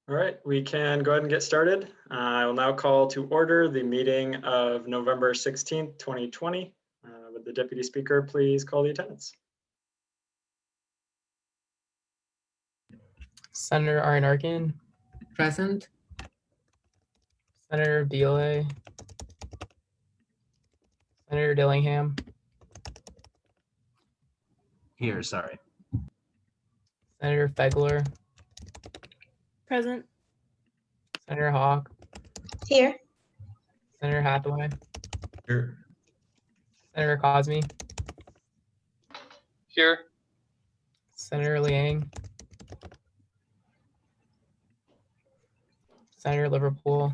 All right, we can go ahead and get started. I will now call to order the meeting of November 16th, 2020. Would the Deputy Speaker please call the attendance? Senator Arkin, Present. Senator Belay, Senator Dillingham, Here, sorry. Senator Fegler, Present. Senator Hawk, Here. Senator Hathaway, Here. Senator Cosme, Here. Senator Liang, Senator Liverpool,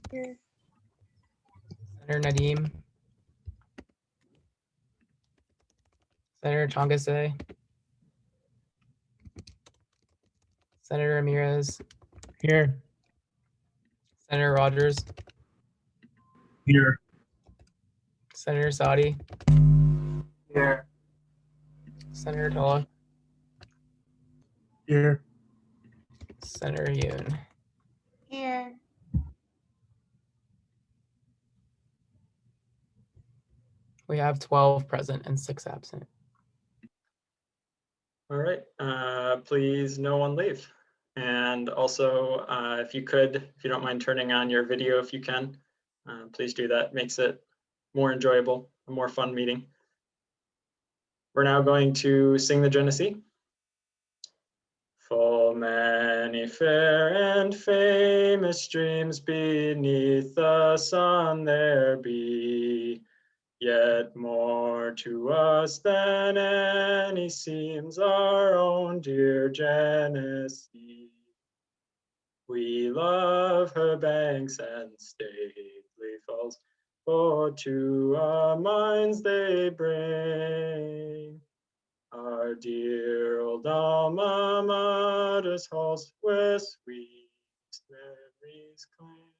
Here. Senator Nadeem, Senator Chongase, Senator Ramirez, Here. Senator Rogers, Here. Senator Sadi, Here. Senator Tulloch, Here. Senator Yoon. Here. We have 12 present and 6 absent. All right, please no one leave. And also, if you don't mind turning on your video if you can, please do that. Makes it more enjoyable, a more fun meeting. We're now going to sing the Genesee. Full many fair and famous streams beneath the sun there be, yet more to us than any seems our own dear Genesee. We love her banks and stately falls, for to our minds they bring our dear old alma mater's halls, where sweet memories cling.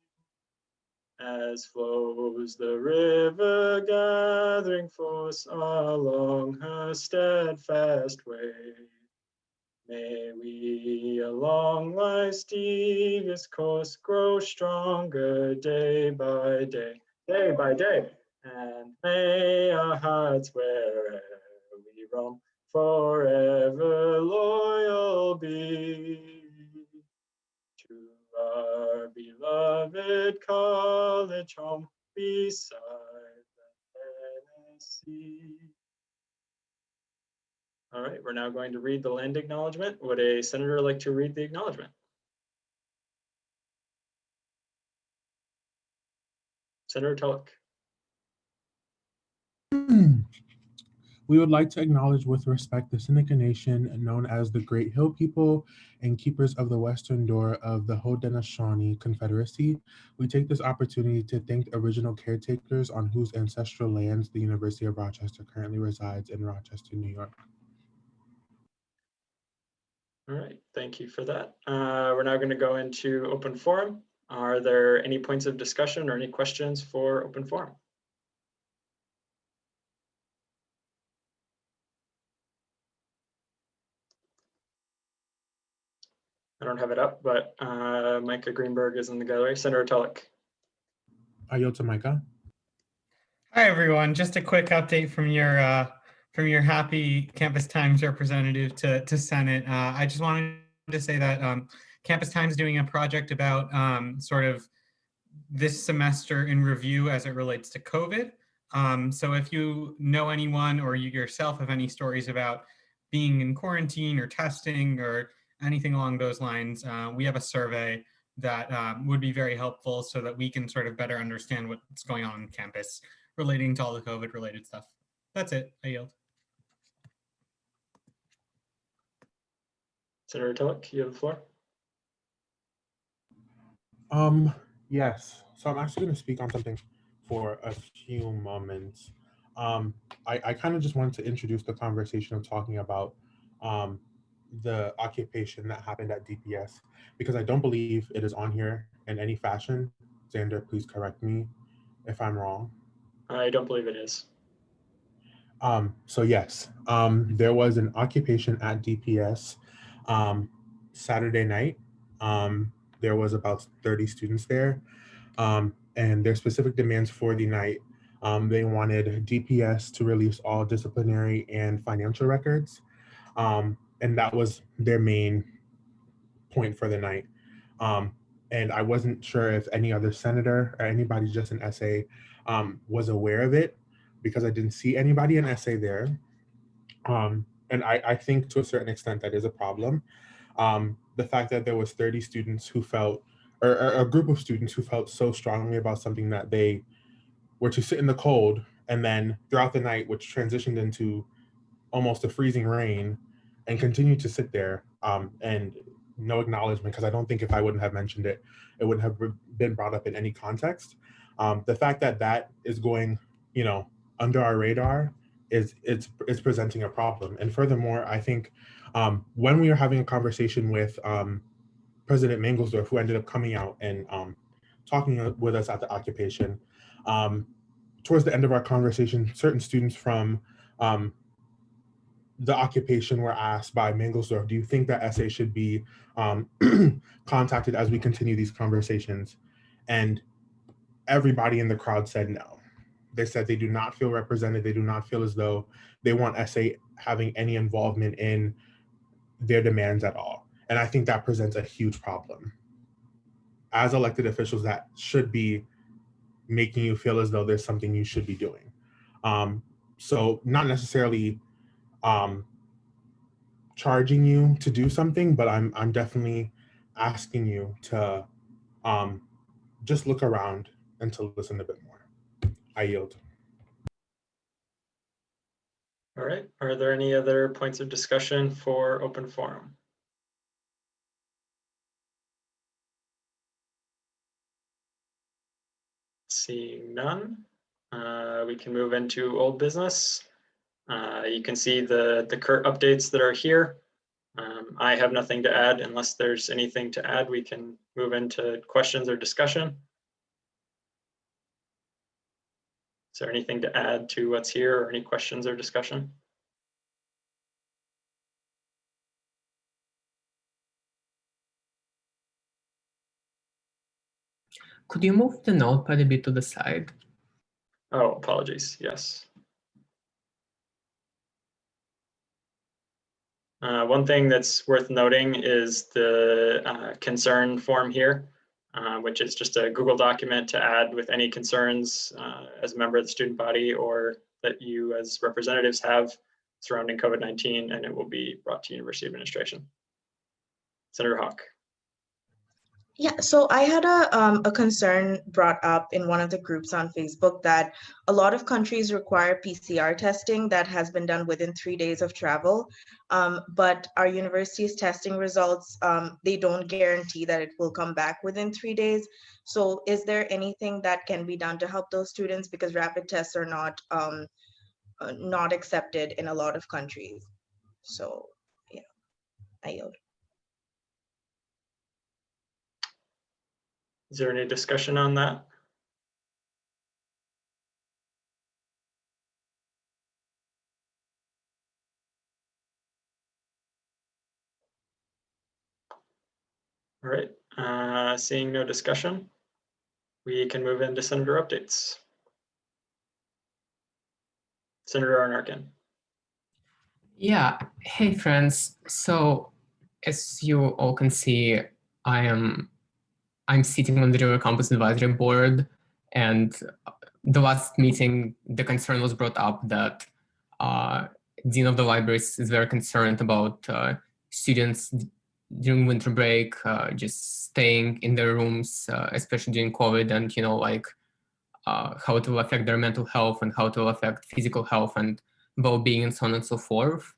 As flows the river gathering force along her steadfast way, may we along life's devious course grow stronger day by day, and may our hearts wherever we roam forever loyal be to our beloved college home beside the Tennessee. All right, we're now going to read the land acknowledgement. Would a senator like to read the acknowledgement? Senator Tulloch. We would like to acknowledge with respect the Seneca Nation, known as the Great Hill People and keepers of the western door of the Haudenosaunee Confederacy. We take this opportunity to thank original caretakers on whose ancestral lands the University of Rochester currently resides in Rochester, New York. All right, thank you for that. We're now going to go into open forum. Are there any points of discussion or any questions for open forum? I don't have it up, but Micah Greenberg is in the gallery. Senator Tulloch. I yield to Micah. Hi, everyone. Just a quick update from your happy Campus Times representative to Senate. I just wanted to say that Campus Times is doing a project about sort of this semester in review as it relates to COVID. So if you know anyone or you yourself have any stories about being in quarantine or testing or anything along those lines, we have a survey that would be very helpful so that we can sort of better understand what's going on campus relating to all the COVID related stuff. That's it. I yield. Senator Tulloch, you have the floor. Yes, so I'm actually going to speak on something for a few moments. I kind of just wanted to introduce the conversation of talking about the occupation that happened at DPS, because I don't believe it is on here in any fashion. Xander, please correct me if I'm wrong. I don't believe it is. So yes, there was an occupation at DPS Saturday night. There was about 30 students there, and their specific demands for the night. They wanted DPS to release all disciplinary and financial records, and that was their main point for the night. And I wasn't sure if any other senator or anybody just in SA was aware of it, because I didn't see anybody in SA there. And I think to a certain extent that is a problem. The fact that there was 30 students who felt, or a group of students who felt so strongly about something that they were to sit in the cold, and then throughout the night, which transitioned into almost a freezing rain, and continued to sit there, and no acknowledgement, because I don't think if I wouldn't have mentioned it, it wouldn't have been brought up in any context. The fact that that is going, under our radar is presenting a problem. And furthermore, I think when we were having a conversation with President Mangelsdorf, who ended up coming out and talking with us at the occupation, towards the end of our conversation, certain students from the occupation were asked by Mangelsdorf, do you think that SA should be contacted as we continue these conversations? And everybody in the crowd said no. They said they do not feel represented. They do not feel as though they want SA having any involvement in their demands at all. And I think that presents a huge problem. As elected officials, that should be making you feel as though there's something you should be doing. So not necessarily charging you to do something, but I'm definitely asking you to just look around and to listen a bit more. I yield. All right, are there any other points of discussion for open forum? Seeing none, we can move into old business. You can see the current updates that are here. I have nothing to add. Unless there's anything to add, we can move into questions or discussion. Is there anything to add to what's here, or any questions or discussion? Could you move the notepad a bit to the side? Oh, apologies, yes. One thing that's worth noting is the concern form here, which is just a Google document to add with any concerns as a member of the student body or that you as representatives have surrounding COVID-19, and it will be brought to University Administration. Senator Hawk. Yeah, so I had a concern brought up in one of the groups on Facebook that a lot of countries require PCR testing that has been done within 3 days of travel, but our university's testing results, they don't guarantee that it will come back within 3 days. So is there anything that can be done to help those students, because rapid tests are not accepted in a lot of countries? So yeah, I yield. Is there any discussion on that? All right, seeing no discussion, we can move into Senator updates. Senator Arnarkin. Yeah, hey friends. So as you all can see, I'm sitting on the River Campus Advisory Board, and the last meeting, the concern was brought up that Dean of the Libraries is very concerned about students during winter break just staying in their rooms, especially during COVID, and how it will affect their mental health and how it will affect physical health and well-being and so on and so forth.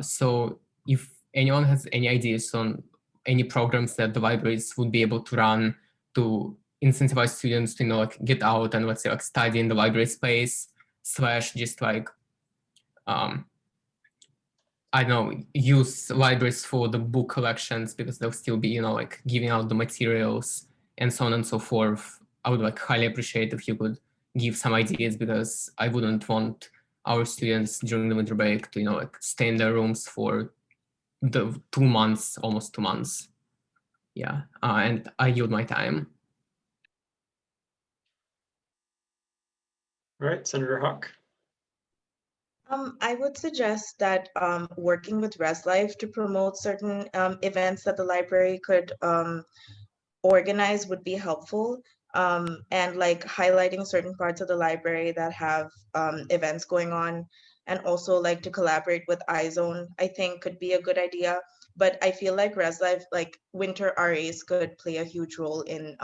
So if anyone has any ideas on any programs that the libraries would be able to run to incentivize students to get out and let's say study in the library space / just I don't know, use libraries for the book collections, because they'll still be giving out the materials and so on and so forth. I would highly appreciate if you could give some ideas, because I wouldn't want our students during the winter break to stay in their rooms for the 2 months, almost 2 months. Yeah, and I yield my time. All right, Senator Hawk. I would suggest that working with ResLife to promote certain events that the library could organize would be helpful. And like highlighting certain parts of the library that have events going on, and also like to collaborate with iZone, I think could be a good idea. But I feel like ResLife, like winter RAs could play a huge role in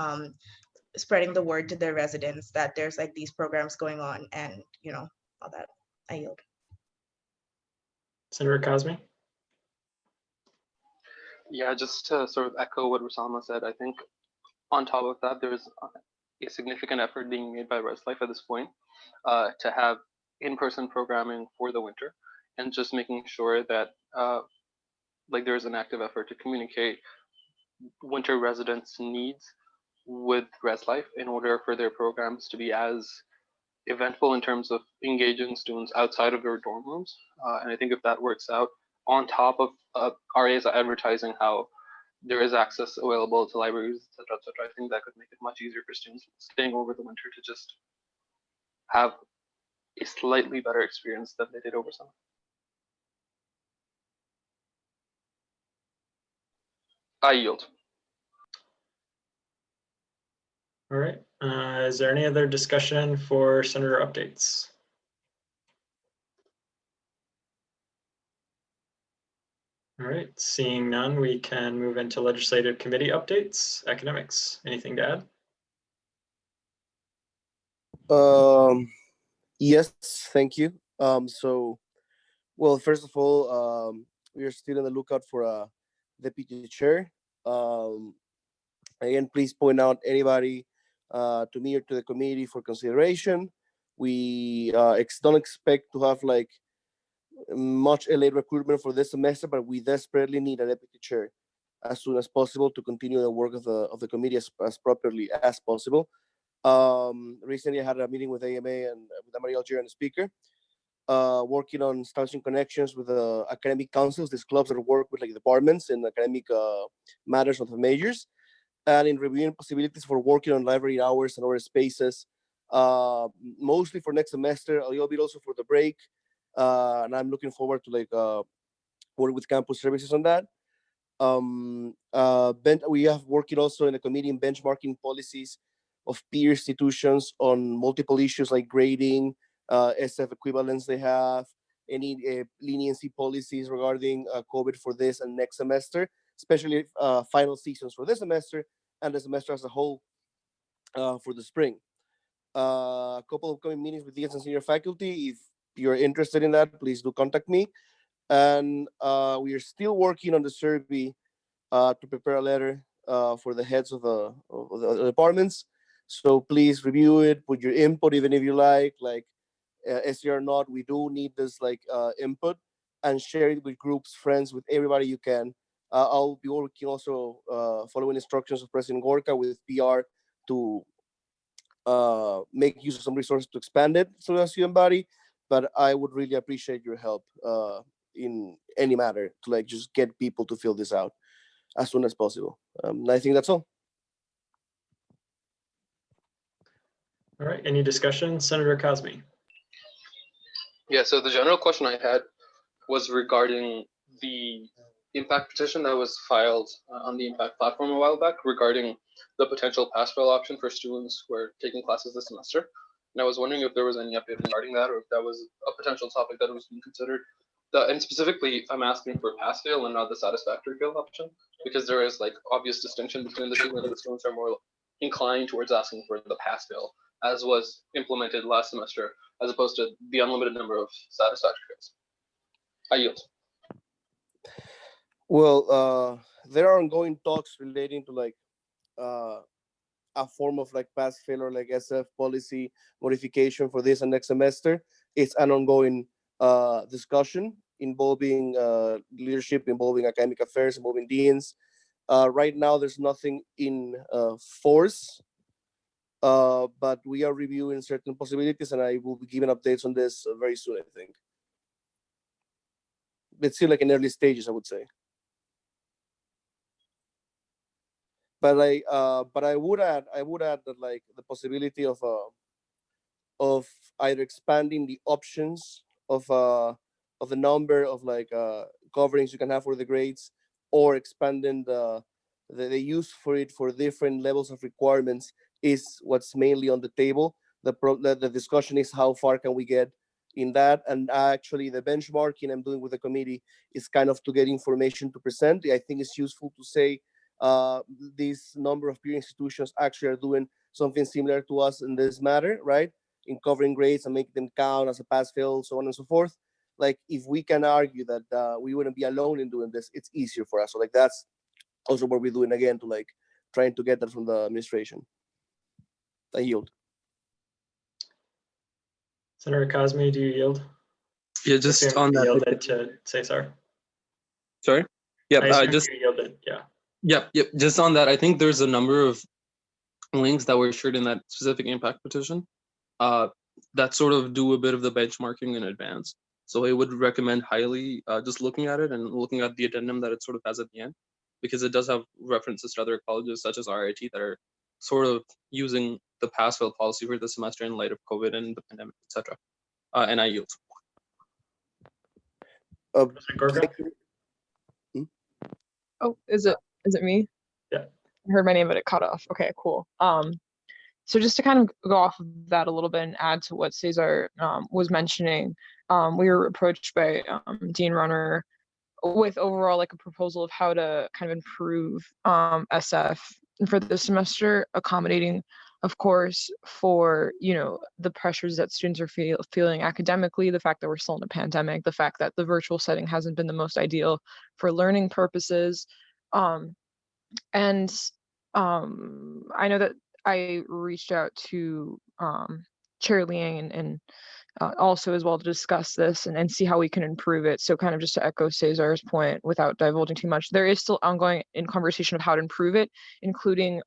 spreading the word to their residents that there's like these programs going on, and you know, all that. I yield. Senator Cosme. Yeah, just to sort of echo what Rosalma said, I think on top of that, there's a significant effort being made by ResLife at this point to have in-person programming for the winter, and just making sure that like there's an active effort to communicate winter residents' needs with ResLife in order for their programs to be as eventful in terms of engaging students outside of their dorm rooms. And I think if that works out, on top of RAs advertising how there is access available to libraries, et cetera, I think that could make it much easier for students staying over the winter to just have a slightly better experience than they did over summer. I yield. All right. Is there any other discussion for Senator updates? All right, seeing none, we can move into legislative committee updates. Academics, anything to add? Yes, thank you. Well, first of all, we are still on the lookout for a deputy chair. Again, please point out anybody to me or to the committee for consideration. We don't expect to have like much late recruitment for this semester, but we desperately need a deputy chair as soon as possible to continue the work of the committee as properly as possible. Recently I had a meeting with AMA and with Amarillo and the speaker, working on establishing connections with the academic councils, these clubs that work with like departments and academic matters of the majors, and in reviewing possibilities for working on library hours and other spaces, mostly for next semester, a little bit also for the break. And I'm looking forward to like work with campus services on that. We have working also in the committee in benchmarking policies of peer institutions on multiple issues like grading, SF equivalence they have, any leniency policies regarding COVID for this and next semester, especially final seasons for this semester and the semester as a whole for the spring. A couple of upcoming meetings with deans and senior faculty. If you're interested in that, please do contact me. And we are still working on the survey to prepare a letter for the heads of the departments. So please review it, put your input, even if you like SCR or not, we do need this like input, and share it with groups, friends, with everybody you can. I'll be working also following instructions of President Gorka with PR to make use of some resources to expand it so as student body, but I would really appreciate your help in any matter to like just get people to fill this out as soon as possible. I think that's all. All right, any discussion? Senator Cosme. Yeah, so the general question I had was regarding the impact petition that was filed on the impact platform a while back regarding the potential pass-fail option for students who are taking classes this semester. And I was wondering if there was any update regarding that, or if that was a potential topic that was being considered. And specifically, I'm asking for pass-fail and not the satisfactory fail option, because there is like obvious distinction between the two, whether the students are more inclined towards asking for the pass-fail, as was implemented last semester, as opposed to the unlimited number of satisfactory fails. I yield. Well, there are ongoing talks relating to like a form of like pass-fail or like SF policy modification for this and next semester. It's an ongoing discussion involving leadership, involving academic affairs, involving deans. Right now, there's nothing in force, but we are reviewing certain possibilities, and I will be giving updates on this very soon, I think. It's still like in early stages, I would say. But I would add that like the possibility of either expanding the options of the number of like coverings you can have for the grades, or expanding the use for it for different levels of requirements is what's mainly on the table. The discussion is how far can we get in that, and actually the benchmarking I'm doing with the committee is kind of to get information to present. I think it's useful to say this number of peer institutions actually are doing something similar to us in this matter, right? In covering grades and making them count as a pass fail, so on and so forth. Like if we can argue that we wouldn't be alone in doing this, it's easier for us. So like that's also what we're doing again to like trying to get that from the administration. I yield. Senator Cosme, do you yield? Yeah, just Assume on you that. yielded to Cesar. Sorry. Yeah, I assume just you yielded. Yeah. Yep. Just on that, I think there's a number of links that were shared in that specific impact petition that sort of do a bit of the benchmarking in advance. So I would recommend highly just looking at it and looking at the addendum that it sort of has at the end, because it does have references to other colleges such as RIT that are sort of using the pass-fail policy for the semester in light of COVID and the pandemic, etc. And I yield. Gorga? Oh, is it me? Yeah. I heard my name, but it cut off. Okay, cool. So just to kind of go off of that a little bit and add to what Cesar was mentioning, we were approached by Dean Runner with overall like a proposal of how to kind of improve SF for this semester, accommodating, of course, for, you know, the pressures that students are feeling academically, the fact that we're still in a pandemic, the fact that the virtual setting hasn't been the most ideal for learning purposes. And I know that I reached out to Chair Liang and also as well to discuss this and see how we can improve it. So kind of just to echo Cesar's point without divulging too much, there is still ongoing in conversation of how to improve it, including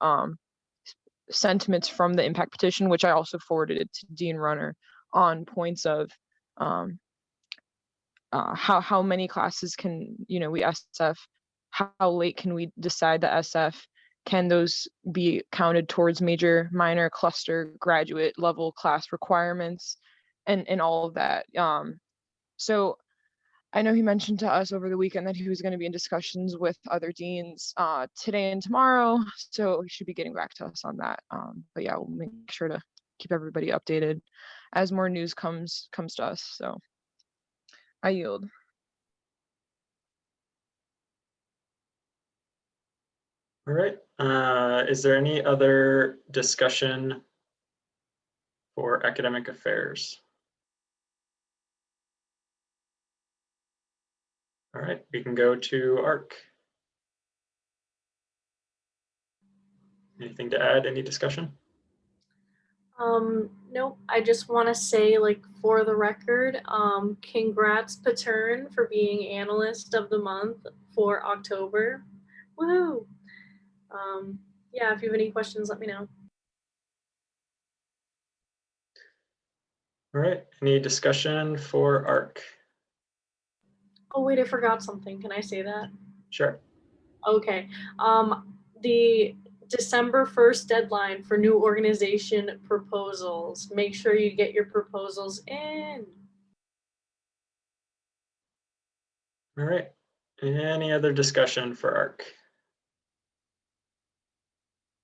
sentiments from the impact petition, which I also forwarded it to Dean Runner on points of how many classes can, you know, we SF, how late can we decide the SF, can those be counted towards major, minor, cluster, graduate level class requirements, and all of that. So I know he mentioned to us over the weekend that he was going to be in discussions with other deans today and tomorrow, so he should be getting back to us on that. But yeah, we'll make sure to keep everybody updated as more news comes to us. So I yield. All right. Is there any other discussion for academic affairs? All right, we can go to ARC. Anything to add? Any discussion? Nope. I just want to say, like, for the record, congrats Patern for being Analyst of the Month for October. Woohoo! Yeah, if you have any questions, let me know. All right, any discussion for ARC? Oh wait, I forgot something. Can I say that? Sure. Okay. The December 1st deadline for new organization proposals. Make sure you get your proposals in. All right, any other discussion for ARC?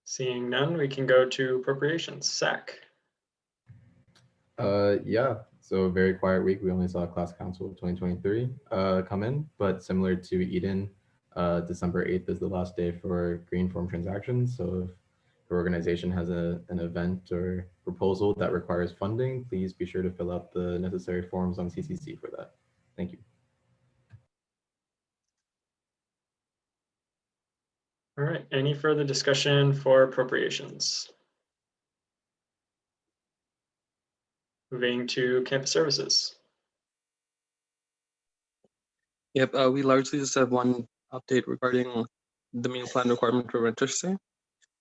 Seeing none, we can go to appropriations. Zach. Yeah, so a very quiet week. We only saw Class Council 2023 come in, but similar to Eden, December 8th is the last day for green form transactions. So if your organization has an event or proposal that requires funding, please be sure to fill out the necessary forms on CCC for that. Thank you. All right, any further discussion for appropriations? Moving to campus services. Yep, we largely just have one update regarding the meal plan requirement for renter stay.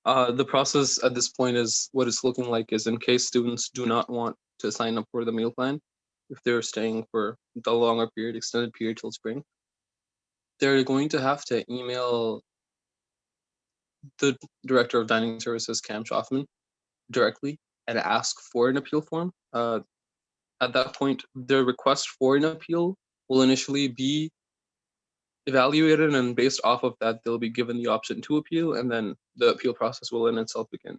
The process at this point is what it's looking like is in case students do not want to sign up for the meal plan, if they're staying for the longer period, extended period till spring, they're going to have to email the Director of Dining Services, Cam Schaffman, directly and ask for an appeal form. At that point, their request for an appeal will initially be evaluated, and based off of that, they'll be given the option to appeal, and then the appeal process will in itself begin.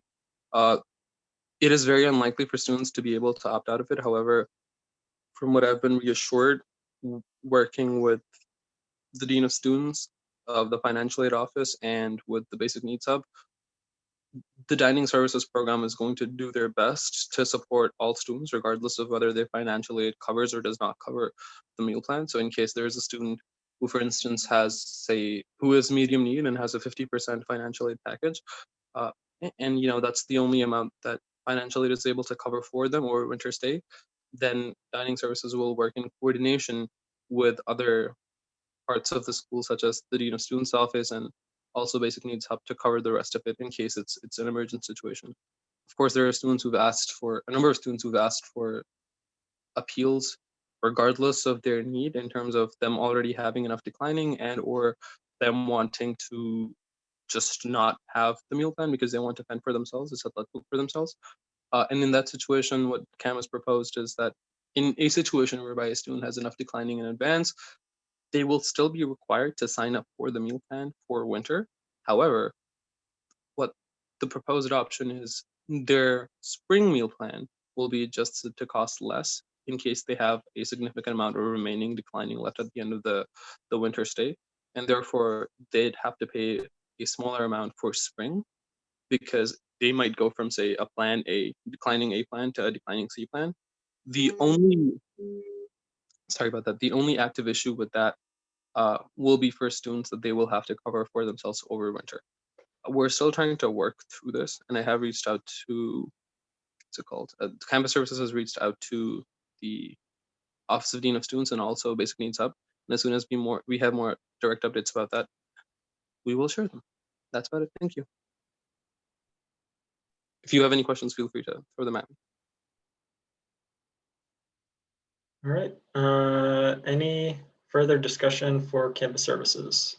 It is very unlikely for students to be able to opt out of it. However, from what I've been reassured, working with the Dean of Students of the Financial Aid Office and with the Basic Needs Hub, the Dining Services Program is going to do their best to support all students, regardless of whether their financial aid covers or does not cover the meal plan. So in case there is a student who, for instance, has, say, who is medium need and has a 50% financial aid package, and that's the only amount that financial aid is able to cover for them or winter stay, then Dining Services will work in coordination with other parts of the school, such as the Dean of Students Office and also Basic Needs Hub, to cover the rest of it in case it's an emergent situation. Of course, there are students who've asked for, a number of students who've asked for appeals regardless of their need, in terms of them already having enough declining and or them wanting to just not have the meal plan because they want to fend for themselves, it's a let book for themselves. And in that situation, what Cam has proposed is that in a situation whereby a student has enough declining in advance, they will still be required to sign up for the meal plan for winter. However, what the proposed option is, their spring meal plan will be adjusted to cost less in case they have a significant amount of remaining declining left at the end of the winter stay. And therefore, they'd have to pay a smaller amount for spring, because they might go from, say, a plan A, declining A plan, to a declining C plan. The only, sorry about that, the only active issue with that will be for students that they will have to cover for themselves over winter. We're still trying to work through this, and I have reached out to, what's it called? Campus Services has reached out to the Office of Dean of Students and also Basic Needs Hub. And as soon as we have more direct updates about that, we will share them. That's about it. Thank you. If you have any questions, feel free to throw them at me. All right. Any further discussion for Campus Services?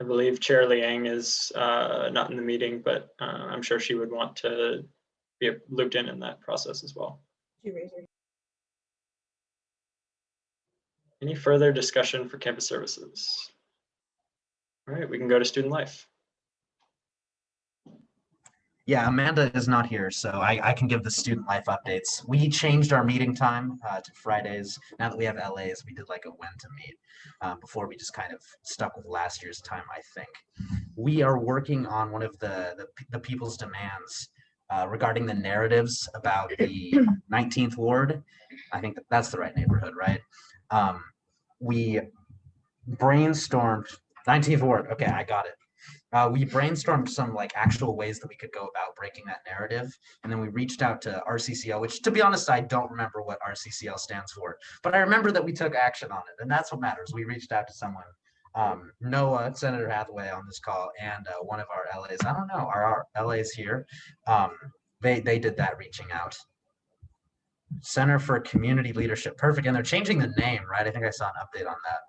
I believe Chair Liang is not in the meeting, but I'm sure she would want to be looped in that process as well. Any further discussion for Campus Services? All right, we can go to Student Life. Yeah, Amanda is not here, so I can give the Student Life updates. We changed our meeting time to Fridays. Now that we have LAs, we did like a when to meet. Before we just kind of stuck with last year's time, I think. We are working on one of the people's demands regarding the narratives about the 19th Ward. I think that's the right neighborhood, right? We brainstormed 19th Ward. Okay, I got it. We brainstormed some like actual ways that we could go about breaking that narrative. And then we reached out to RCCL, which to be honest, I don't remember what RCCL stands for, but I remember that we took action on it, and that's what matters. We reached out to someone, Noah, Senator Hathaway on this call, and one of our LAs, I don't know, are our LAs here? They did that reaching out. Center for Community Leadership, perfect. And they're changing the name, right? I think I saw an update on that.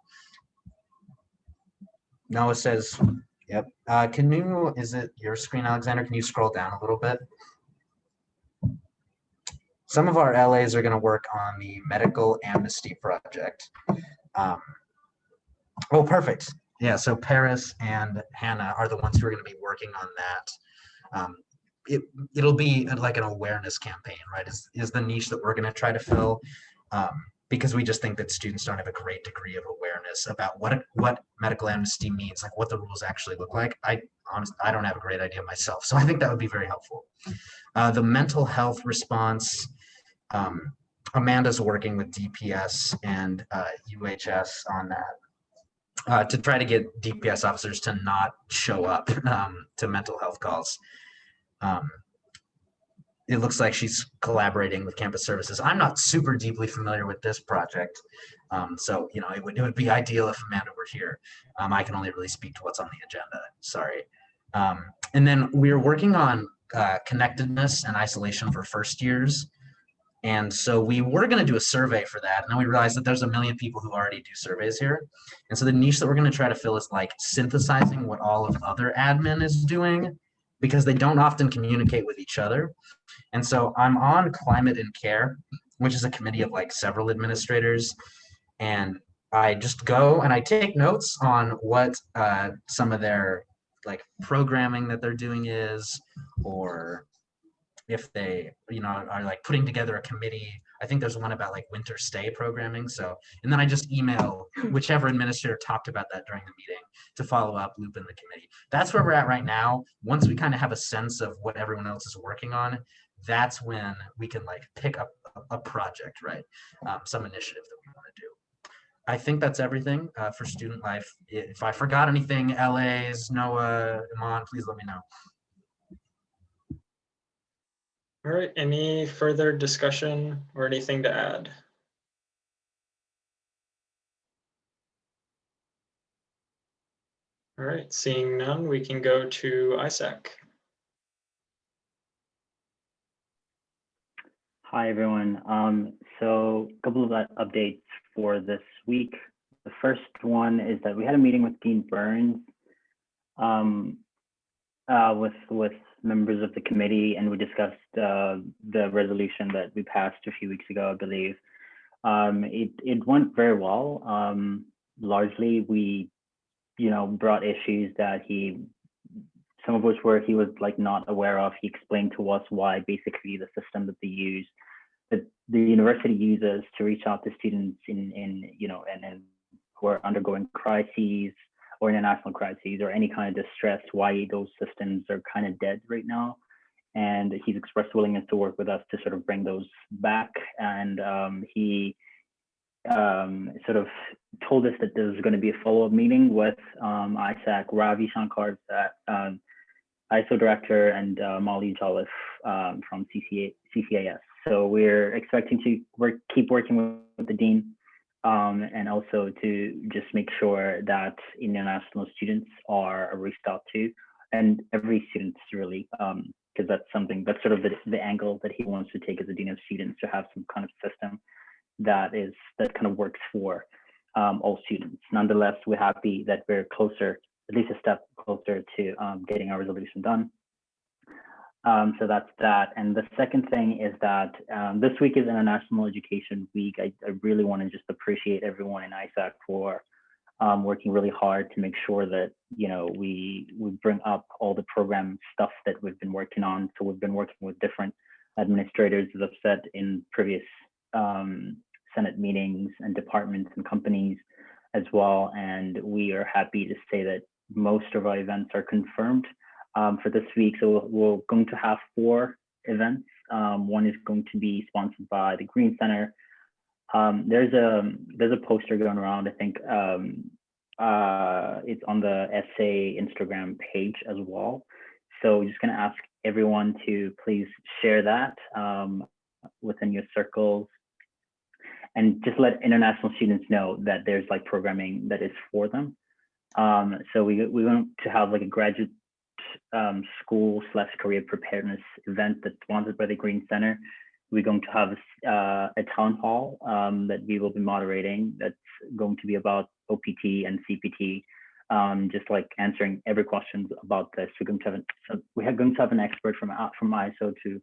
Noah says, yep. Can you, is it your screen, Alexander? Can you scroll down a little bit? Some of our LAs are going to work on the Medical Amnesty Project. Oh, perfect. Yeah, so Paris and Hannah are the ones who are going to be working on that. It'll be like an awareness campaign, right? Is the niche that we're going to try to fill. Because we just think that students don't have a great degree of awareness about what medical amnesty means, like what the rules actually look like. I don't have a great idea myself, so I think that would be very helpful. The mental health response, Amanda's working with DPS and UHS on that to try to get DPS officers to not show up to mental health calls. It looks like she's collaborating with Campus Services. I'm not super deeply familiar with this project. So, you know, it would be ideal if Amanda were here. I can only really speak to what's on the agenda, sorry. And then we're working on connectedness and isolation for first years. And so we were going to do a survey for that. And then we realized that there's a million people who already do surveys here. And so the niche that we're going to try to fill is like synthesizing what all of other admin is doing, because they don't often communicate with each other. And so I'm on Climate and Care, which is a committee of like several administrators. And I just go and I take notes on what some of their like programming that they're doing is, or if they, are like putting together a committee. I think there's one about like winter stay programming. So, and then I just email whichever administrator talked about that during the meeting to follow up, loop in the committee. That's where we're at right now. Once we kind of have a sense of what everyone else is working on, that's when we can like pick up a project, right? Some initiative that we want to do. I think that's everything for student life. If I forgot anything, LA's, Noah, Iman, please let me know. All right, any further discussion or anything to add? All right, seeing none, we can go to Isaac. Hi, everyone. So a couple of updates for this week. The first one is that we had a meeting with Dean Burns with members of the committee, and we discussed the resolution that we passed a few weeks ago, I believe. It went very well. Largely, we, brought issues that some of which he was like not aware of. He explained to us why basically the system that they use, that the university uses to reach out to students in who are undergoing crises or international crises or any kind of distress, why those systems are kind of dead right now. And he's expressed willingness to work with us to sort of bring those back. And he sort of told us that there was going to be a follow-up meeting with Isaac, Ravi Shankar, ISO director, and Molly Jolliffe from CCAS. So we're expecting to keep working with the dean, and also to just make sure that international students are reached out to, and every student really, because that's sort of the angle that he wants to take as a dean of students, to have some kind of system that kind of works for all students. Nonetheless, we're happy that we're closer, at least a step closer to getting our resolution done. So that's that. And the second thing is that this week is International Education Week. I really want to just appreciate everyone in ISAC for working really hard to make sure that we bring up all the program stuff that we've been working on. So we've been working with different administrators, as I've said in previous Senate meetings, and departments and companies as well. And we are happy to say that most of our events are confirmed for this week. So we're going to have 4 events. One is going to be sponsored by the Green Center. There's a poster going around. I think it's on the essay Instagram page as well. So we're just going to ask everyone to please share that within your circles, and just let international students know that there's like programming that is for them. So we want to have like a graduate school/career preparedness event that's sponsored by the Green Center. We're going to have a town hall that we will be moderating. That's going to be about OPT and CPT, just like answering every question about this. We're going to have an expert from ISO to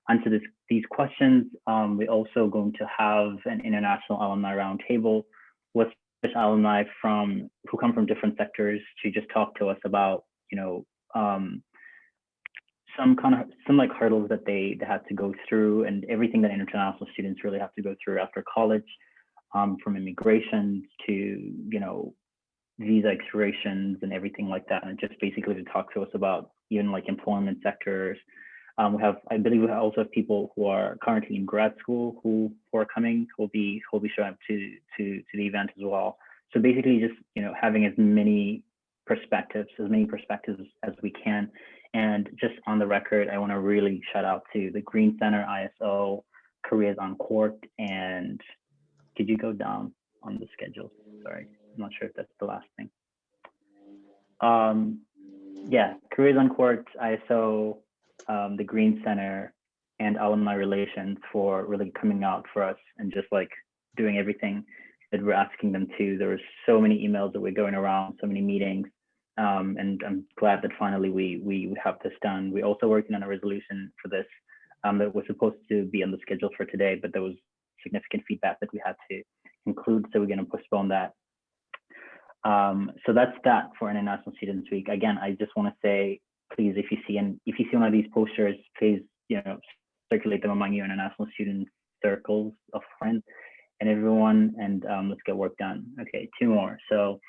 answer these questions. We're also going to have an international alumni roundtable with alumni who come from different sectors to just talk to us about some like hurdles that they had to go through, and everything that international students really have to go through after college, from immigration to visa expirations and everything like that, and just basically to talk to us about even like employment sectors. I believe we also have people who are currently in grad school who are coming, who will be showing up to the event as well. So basically just having as many perspectives as we can. And just on the record, I want to really shout out to the Green Center, ISO, Careers on Court, and could you go down on the schedule? Sorry, I'm not sure if that's the last thing. Yeah, Careers on Court, ISO, the Green Center, and alumni relations for really coming out for us and just like doing everything that we're asking them to. There were so many emails that were going around, so many meetings, and I'm glad that finally we have this done. We're also working on a resolution for this that was supposed to be on the schedule for today, but there was significant feedback that we had to include, so we're going to postpone that. So that's that for International Students Week. Again, I just want to say, please, if you see one of these posters, please, circulate them among your international student circles of friends and everyone, and let's get work done. Okay, 2 more. So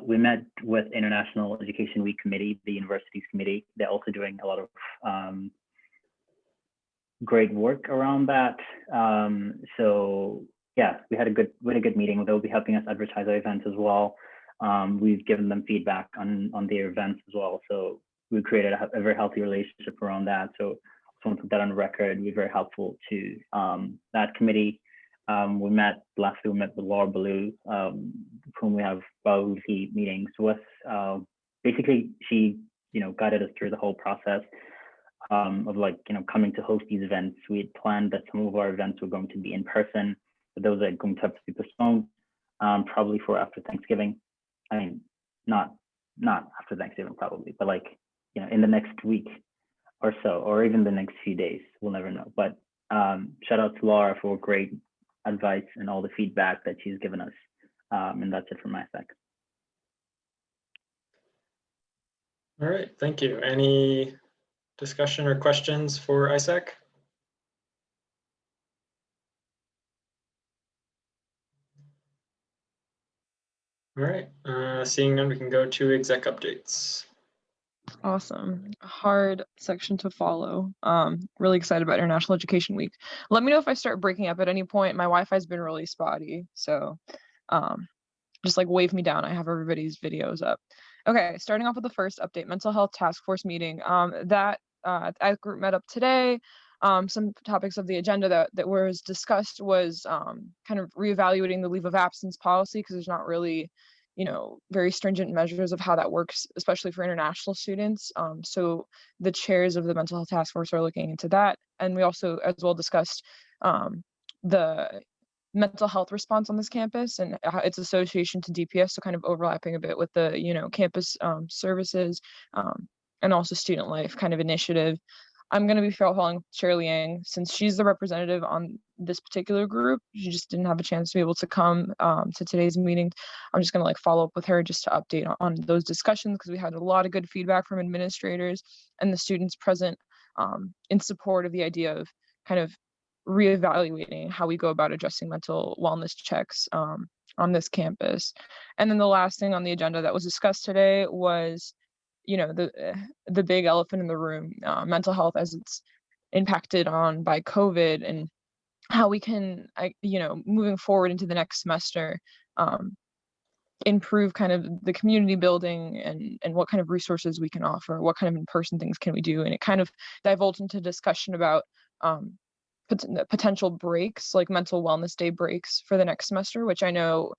we met with International Education Week Committee, the universities committee. They're also doing a lot of great work around that. So yeah, we had a good meeting. They'll be helping us advertise our events as well. We've given them feedback on their events as well. So we created a very healthy relationship around that. So I want to put that on record. We're very helpful to that committee. Lastly, we met with Laura Ballou, whom we have weekly meetings with. Basically, she, guided us through the whole process of coming to host these events. We had planned that some of our events were going to be in person, but those are going to have to be postponed, probably for after Thanksgiving. I mean, not after Thanksgiving probably, but in the next week or so, or even the next few days, we'll never know. But shout out to Laura for great advice and all the feedback that she's given us. And that's it from my side. All right, thank you. Any discussion or questions for Isaac? All right, seeing none, we can go to exec updates. Awesome. A hard section to follow. Really excited about International Education Week. Let me know if I start breaking up at any point. My Wi-Fi's been really spotty, so just wave me down. I have everybody's videos up. Okay, starting off with the first update, mental health task force meeting. That group met up today. Some topics of the agenda that was discussed was kind of reevaluating the leave of absence policy, because there's not really very stringent measures of how that works, especially for international students. So the chairs of the mental health task force are looking into that. And we also as well discussed the mental health response on this campus and its association to DPS, so kind of overlapping a bit with the campus services and also student life kind of initiative. I'm going to be following Chair Liang, since she's the representative on this particular group. She just didn't have a chance to be able to come to today's meeting. I'm just going to follow up with her just to update on those discussions, because we had a lot of good feedback from administrators and the students present in support of the idea of kind of reevaluating how we go about addressing mental wellness checks on this campus. And then the last thing on the agenda that was discussed today was the big elephant in the room, mental health as it's impacted on by COVID, and how we can, moving forward into the next semester, improve kind of the community building and what kind of resources we can offer, what kind of in-person things can we do. And it kind of divulged into discussion about potential breaks, like mental wellness day breaks for the next semester, which I know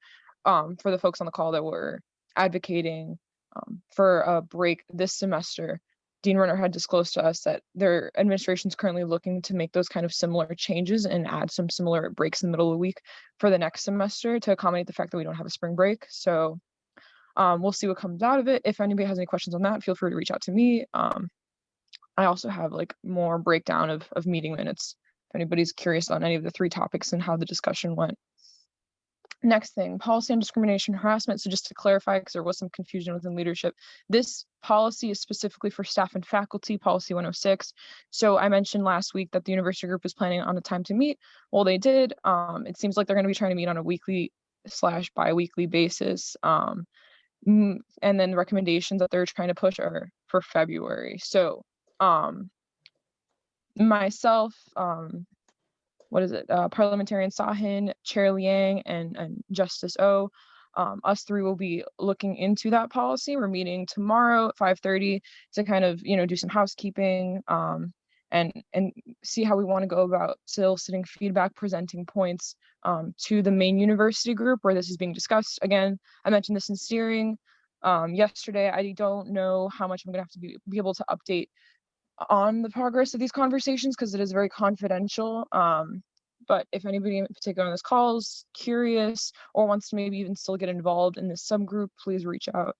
for the folks on the call that were advocating for a break this semester, Dean Renner had disclosed to us that their administration is currently looking to make those kind of similar changes and add some similar breaks in the middle of the week for the next semester to accommodate the fact that we don't have a spring break. So we'll see what comes out of it. If anybody has any questions on that, feel free to reach out to me. I also have more breakdown of meeting minutes if anybody's curious on any of the 3 topics and how the discussion went. Next thing, policy on discrimination and harassment. So just to clarify, because there was some confusion within leadership, this policy is specifically for staff and faculty, policy 106. So I mentioned last week that the university group was planning on a time to meet. Well, they did. It seems like they're going to be trying to meet on a weekly/bi-weekly basis. And then the recommendations that they're trying to push are for February. So myself, Parliamentarian Sahin, Chair Liang, and Justice O. Us 3 will be looking into that policy. We're meeting tomorrow at 5:30 to kind of, do some housekeeping and see how we want to go about soliciting feedback, presenting points to the main university group where this is being discussed. Again, I mentioned this in steering yesterday. I don't know how much I'm going to have to be able to update on the progress of these conversations because it is very confidential. But if anybody in particular on this call is curious or wants to maybe even still get involved in this subgroup, please reach out.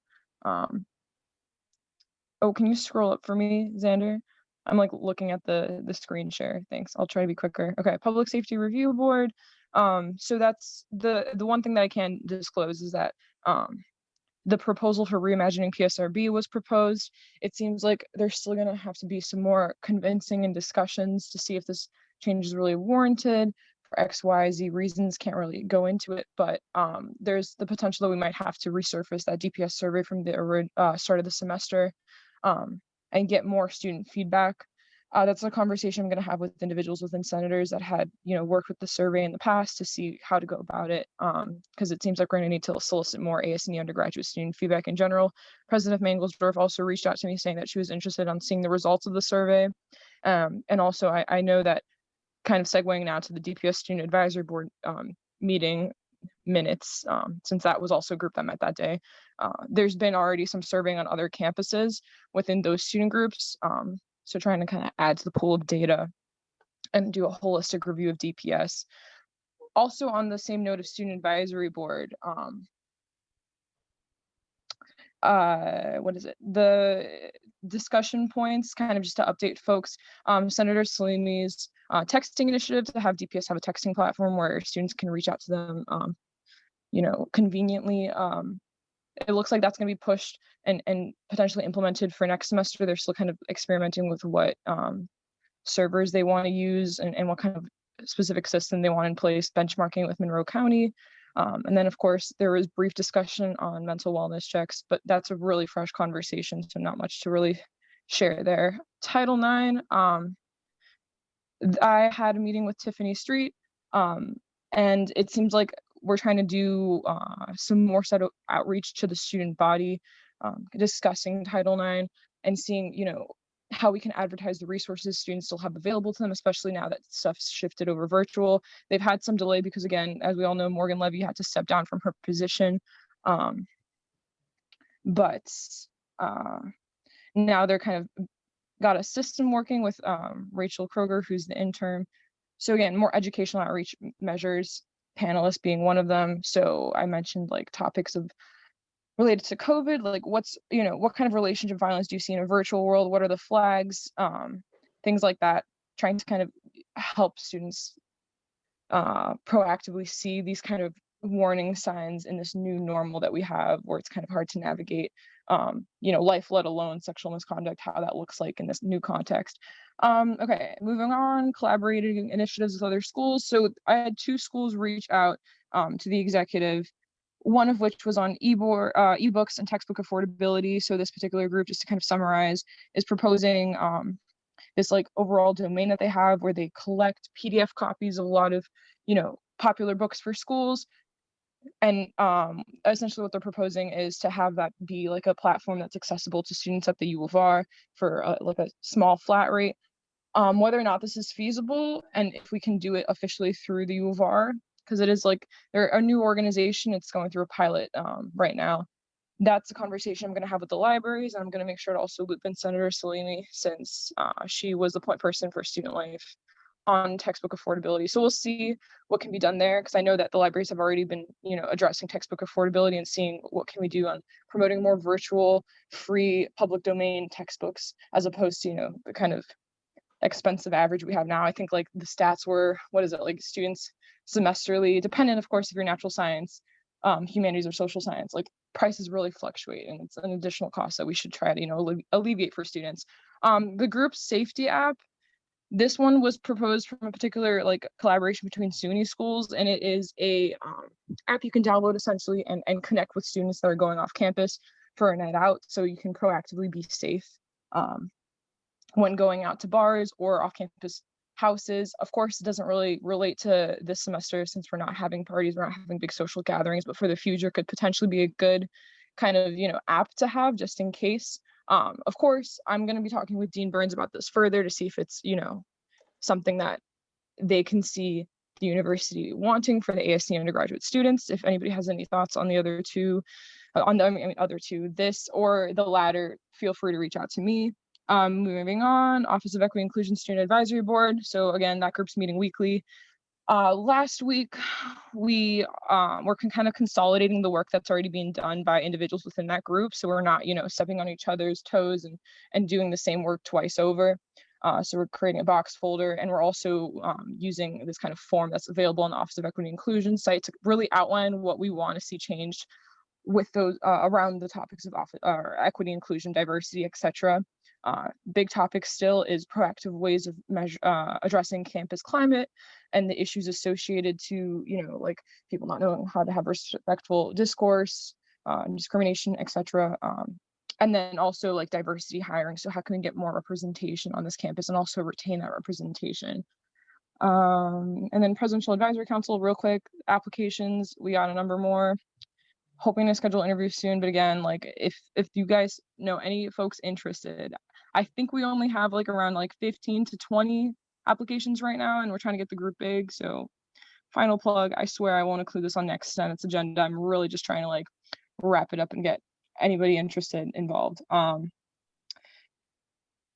Oh, can you scroll up for me, Xander? I'm like looking at the screen share. Thanks. I'll try to be quicker. Okay, Public Safety Review Board. So that's the one thing that I can disclose is that the proposal for reimagining PSRB was proposed. It seems like there's still going to have to be some more convincing and discussions to see if this change is really warranted for X, Y, Z reasons. Can't really go into it, but there's the potential that we might have to resurface that DPS survey from the start of the semester and get more student feedback. That's a conversation I'm going to have with individuals within senators that had, worked with the survey in the past to see how to go about it. Because it seems like we're going to need to solicit more AS&E undergraduate student feedback in general. President Mangelsdorf also reached out to me saying that she was interested on seeing the results of the survey. And also I know that kind of segueing now to the DPS Student Advisory Board meeting minutes, since that was also a group that met that day. There's been already some surveying on other campuses within those student groups. So trying to kind of add to the pool of data and do a holistic review of DPS. Also on the same note of Student Advisory Board, what is it? The discussion points, kind of just to update folks. Senator Salimi's texting initiative to have DPS have a texting platform where students can reach out to them, conveniently. It looks like that's going to be pushed and potentially implemented for next semester. They're still kind of experimenting with what servers they want to use and what kind of specific system they want in place, benchmarking with Monroe County. And then, of course, there was brief discussion on mental wellness checks, but that's a really fresh conversation, so not much to really share there. Title IX, I had a meeting with Tiffany Street, and it seems like we're trying to do some more set of outreach to the student body, discussing Title IX and seeing, how we can advertise the resources students still have available to them, especially now that stuff's shifted over virtual. They've had some delay because, again, as we all know, Morgan Levy had to step down from her position. But now they're kind of got a system working with Rachel Kroger, who's the intern. So again, more educational outreach measures, panelists being one of them. So I mentioned like topics of related to COVID, like what kind of relationship violence do you see in a virtual world? What are the flags? Things like that, trying to kind of help students proactively see these kind of warning signs in this new normal that we have, where it's kind of hard to navigate, life, let alone sexual misconduct, how that looks like in this new context. Okay, moving on, collaborating initiatives with other schools. So I had 2 schools reach out to the executive, one of which was on ebooks and textbook affordability. So this particular group, just to kind of summarize, is proposing this like overall domain that they have where they collect PDF copies of a lot of, popular books for schools. And essentially what they're proposing is to have that be like a platform that's accessible to students at the U of R for like a small flat rate. Whether or not this is feasible and if we can do it officially through the U of R, because it is like they're a new organization, it's going through a pilot right now. That's a conversation I'm going to have with the libraries, and I'm going to make sure to also loop in Senator Salimi, since she was the point person for student life on textbook affordability. So we'll see what can be done there, because I know that the libraries have already been, addressing textbook affordability and seeing what can we do on promoting more virtual, free, public domain textbooks, as opposed to, the kind of expensive average we have now. I think like the stats were, like students semesterly, dependent, of course, if you're natural science, humanities or social science, like prices really fluctuate, and it's an additional cost that we should try to, alleviate for students. The group safety app, this one was proposed from a particular like collaboration between SUNY schools, and it is a app you can download essentially and connect with students that are going off campus for a night out, so you can proactively be safe when going out to bars or off-campus houses. Of course, it doesn't really relate to this semester since we're not having parties, we're not having big social gatherings, but for the future could potentially be a good kind of, app to have just in case. Of course, I'm going to be talking with Dean Burns about this further to see if it's, something that they can see the university wanting for the ASC undergraduate students. If anybody has any thoughts on the other two, this or the latter, feel free to reach out to me. Moving on, Office of Equity Inclusion Student Advisory Board. So again, that group's meeting weekly. Last week, we were kind of consolidating the work that's already being done by individuals within that group. So we're not, stepping on each other's toes and doing the same work twice over. So we're creating a box folder, and we're also using this kind of form that's available on the Office of Equity and Inclusion site to really outline what we want to see changed with those around the topics of equity, inclusion, diversity, etc. Big topic still is proactive ways of addressing campus climate and the issues associated to, like people not knowing how to have respectful discourse, discrimination, etc. And then also like diversity hiring. So how can we get more representation on this campus and also retain that representation? And then Presidential Advisory Council, real quick, applications, we got a number more. Hoping to schedule interviews soon, but again, like if you guys know any folks interested, I think we only have like around like 15 to 20 applications right now, and we're trying to get the group big. So final plug, I swear I won't include this on next Senate's agenda. I'm really just trying to like wrap it up and get anybody interested involved.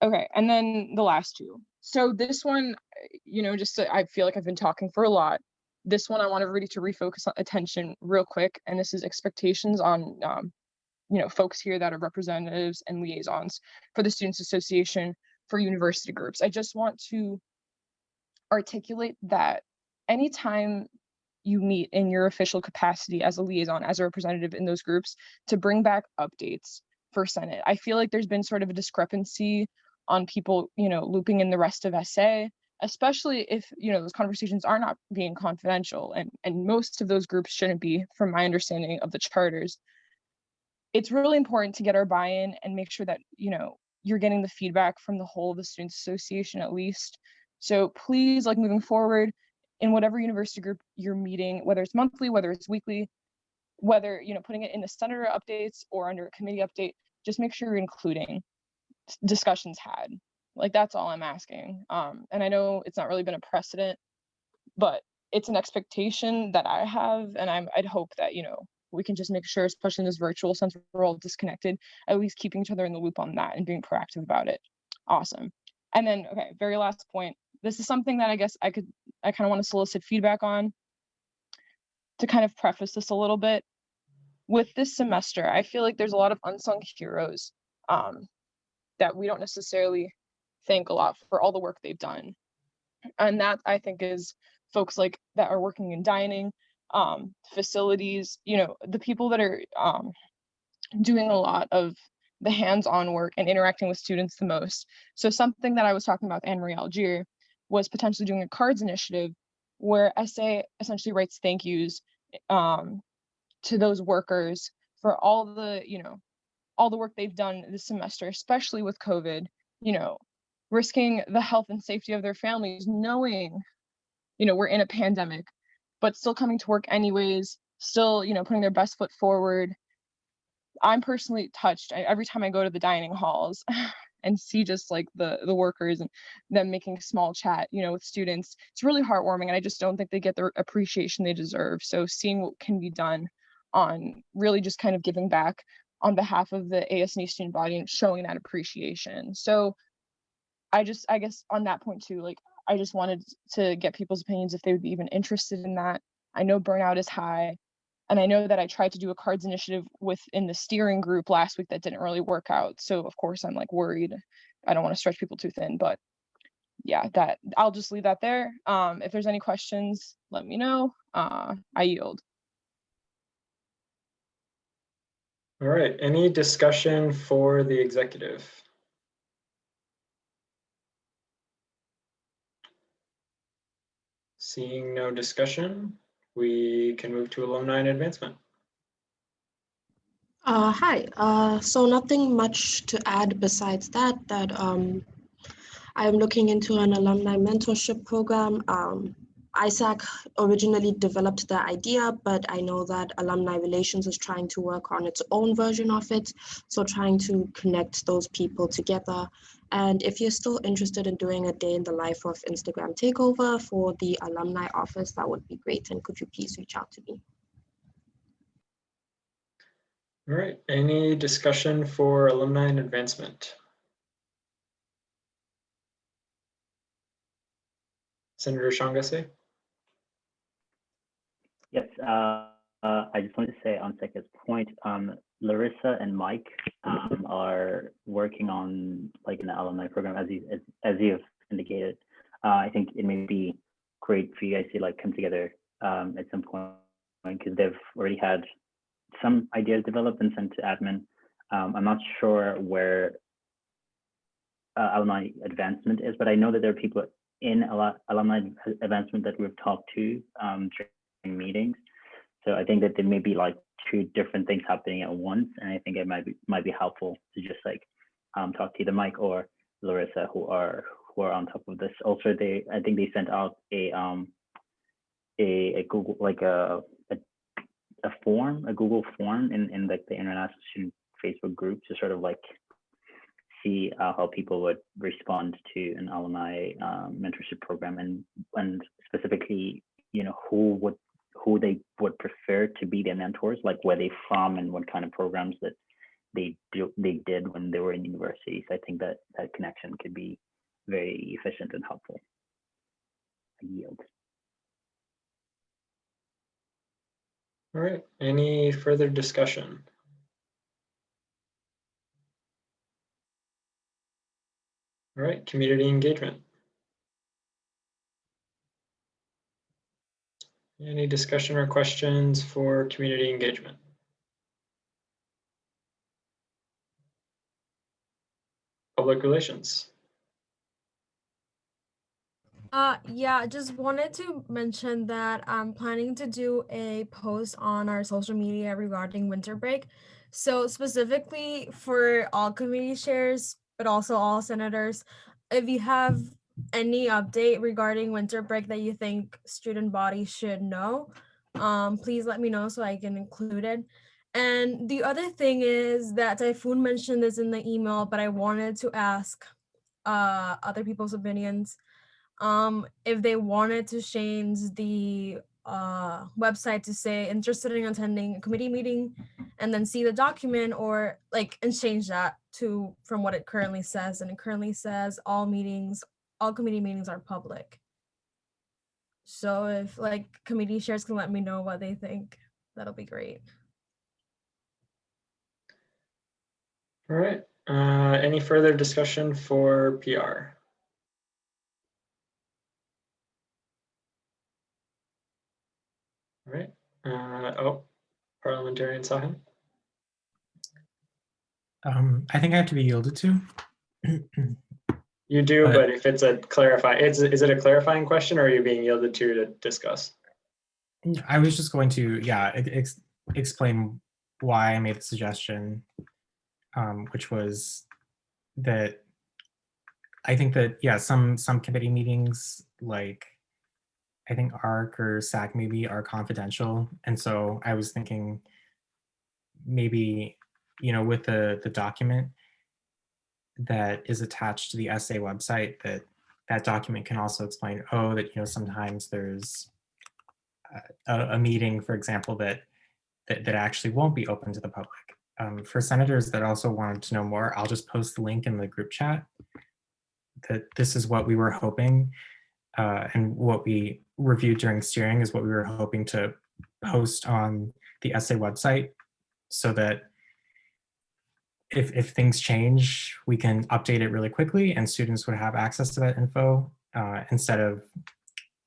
Okay, and then the last two. So this one, I feel like I've been talking for a lot. This one, I want everybody to refocus attention real quick, and this is expectations on, folks here that are representatives and liaisons for the Students Association for university groups. I just want to articulate that anytime you meet in your official capacity as a liaison, as a representative in those groups, to bring back updates for Senate. I feel like there's been sort of a discrepancy on people, looping in the rest of SA, especially if, those conversations are not being confidential, and most of those groups shouldn't be, from my understanding of the charters. It's really important to get our buy-in and make sure that, you're getting the feedback from the whole of the Students Association at least. So please, like moving forward, in whatever university group you're meeting, whether it's monthly, whether it's weekly, whether, putting it in the senator updates or under a committee update, just make sure you're including discussions had. Like, that's all I'm asking. And I know it's not really been a precedent, but it's an expectation that I have, and I'd hope that, we can just make sure, especially in this virtual sense, we're all disconnected, at least keeping each other in the loop on that and being proactive about it. Awesome. And then, okay, very last point. This is something that I guess I kind of want to solicit feedback on to kind of preface this a little bit. With this semester, I feel like there's a lot of unsung heroes that we don't necessarily thank a lot for all the work they've done. And that, I think, is folks like that are working in dining, facilities, the people that are doing a lot of the hands-on work and interacting with students the most. So something that I was talking about with Anne-Marie Algier was potentially doing a cards initiative where SA essentially writes thank yous to those workers for all the, all the work they've done this semester, especially with COVID, risking the health and safety of their families, knowing, we're in a pandemic, but still coming to work anyways, still, putting their best foot forward. I'm personally touched every time I go to the dining halls and see just like the workers and them making small chat, with students. It's really heartwarming, and I just don't think they get the appreciation they deserve. So seeing what can be done on really just kind of giving back on behalf of the ASNE student body and showing that appreciation. So I guess on that point too, like, I just wanted to get people's opinions if they would be even interested in that. I know burnout is high, and I know that I tried to do a cards initiative within the steering group last week that didn't really work out. So of course I'm like worried. I don't want to stretch people too thin, but yeah, that I'll just leave that there. If there's any questions, let me know. I yield. All right, any discussion for the executive? Seeing no discussion, we can move to Alumni Advancement. Hi, so nothing much to add besides that I'm looking into an alumni mentorship program. ISAC originally developed the idea, but I know that Alumni Relations is trying to work on its own version of it. So trying to connect those people together. And if you're still interested in doing a day in the life of Instagram takeover for the alumni office, that would be great. And could you please reach out to me? All right, any discussion for Alumni Advancement? Senator Shangase? Yes, I just wanted to say on Seka's point, Larissa and Mike are working on like an alumni program, as you have indicated. I think it may be great for you guys to like come together at some point, because they've already had some ideas developed and sent to admin. I'm not sure where Alumni Advancement is, but I know that there are people in Alumni Advancement that we've talked to during meetings. So I think that there may be like two different things happening at once, and I think it might be helpful to just like talk to either Mike or Larissa, who are on top of this. Also, I think they sent out a Google, like a Google form in like the International Student Facebook group to sort of like see how people would respond to an alumni mentorship program, and specifically, you know, who they would prefer to be their mentors, like where they from and what kind of programs that they did when they were in university. So I think that connection could be very efficient and helpful. I yield. All right, any further discussion? All right, community engagement. Any discussion or questions for community engagement? Public relations. Yeah, just wanted to mention that I'm planning to do a post on our social media regarding winter break. So specifically for all committee chairs, but also all senators, if you have any update regarding winter break that you think student bodies should know, please let me know so I can include it. And the other thing is that Typhoon mentioned this in the email, but I wanted to ask other people's opinions. If they wanted to change the website to say interested in attending a committee meeting and then see the document, or like, and change that to from what it currently says. And it currently says all committee meetings are public. So if like committee chairs can let me know what they think, that'll be great. All right, any further discussion for PR? All right, Parliamentarian Sahin. I think I have to be yielded to. You do, but if it's a is it a clarifying question, or are you being yielded to discuss? I was just going to, explain why I made the suggestion, which was that I think that, some committee meetings, like I think ARC or SAC maybe, are confidential. And so I was thinking maybe, with the document that is attached to the essay website, that document can also explain, that, sometimes there's a meeting, for example, that actually won't be open to the public. For senators that also wanted to know more, I'll just post the link in the group chat that this is what we were hoping, and what we reviewed during steering is what we were hoping to post on the essay website, so that if things change, we can update it really quickly and students would have access to that info, instead of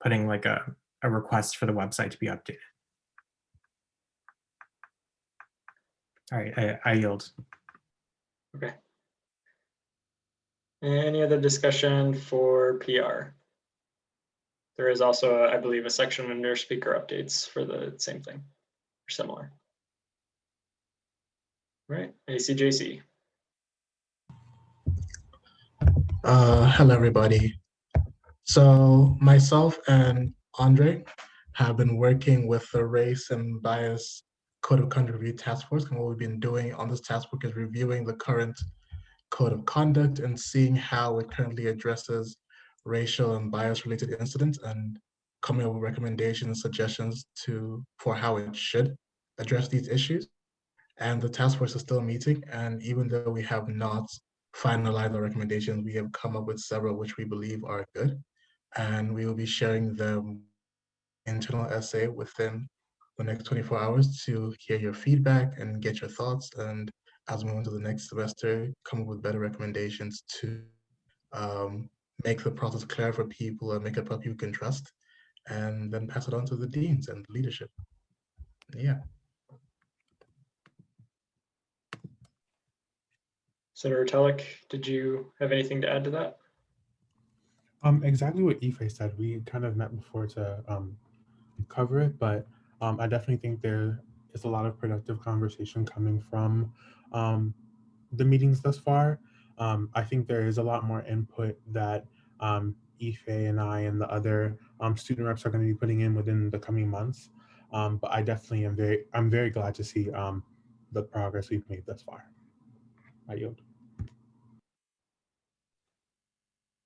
putting like a request for the website to be updated. All right, I yield. Okay. Any other discussion for PR? There is also, I believe, a section under speaker updates for the same thing, or similar. Right, ACJC. Hello, everybody. So myself and Andre have been working with the Race and Bias Code of Conduct Review Task Force, and what we've been doing on this task force is reviewing the current Code of Conduct and seeing how it currently addresses racial and bias-related incidents, and coming up with recommendations and suggestions for how it should address these issues. And the task force is still meeting, and even though we have not finalized our recommendations, we have come up with several which we believe are good. and we will be sharing the internal essay within the next 24 hours to hear your feedback and get your thoughts. And as we move into the next semester, come up with better recommendations to make the process clear for people and make it what people can trust, and then pass it on to the deans and leadership. Yeah. Senator Telek, did you have anything to add to that? Exactly what Ife said. We kind of met before to cover it, but I definitely think there is a lot of productive conversation coming from the meetings thus far. I think there is a lot more input that Ife and I and the other student reps are going to be putting in within the coming months. But I definitely I'm very glad to see the progress we've made thus far. I yield.